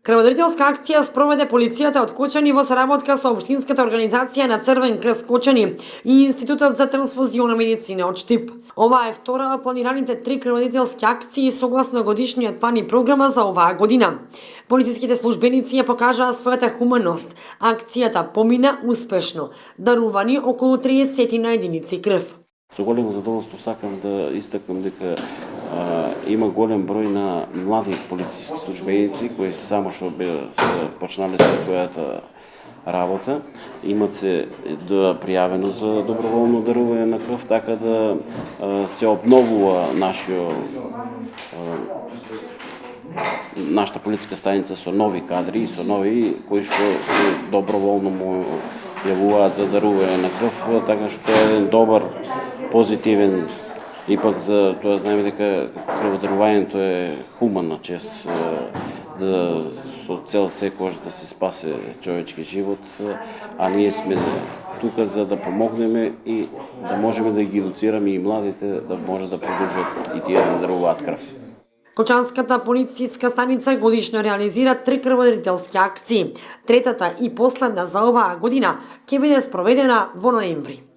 Крводарителска акција спроведе полицијата од Кочани во соработка со Општинската организација на Црвен крст Кочани и Институтот за трансфузиона медицина од Штип. Ова е втора од планираните 3 крводарителски акции согласно годишниот план и програма за оваа година. Полициските службеници ја покажаа својата хуманост. Акцијата помина успешно, дарувани околу 30 на единици крв. Со големо задоволство сакам да истакнам дека има голем број на млади полициски службеници кои само што почнале со својата работа, имат се пријавено за доброволно дарување на крв, така да се обновува нашата полициска станица со нови кадри и со нови кои што се доброволно му јавуваат за дарување на крв, така што е еден добар позитивен. Ипак за тоа знаеме дека крводарувањето е хуманна чест, да со цел секојаш да се спасе човечки живот, а ние сме тука за да помогнеме и да можеме да ги едуцираме и младите да може да продолжат и тие да даруваат крв. Кочанската полициска станица годишно реализира 3 крводарителски акции. Третата и последна за оваа година ќе биде спроведена во ноември.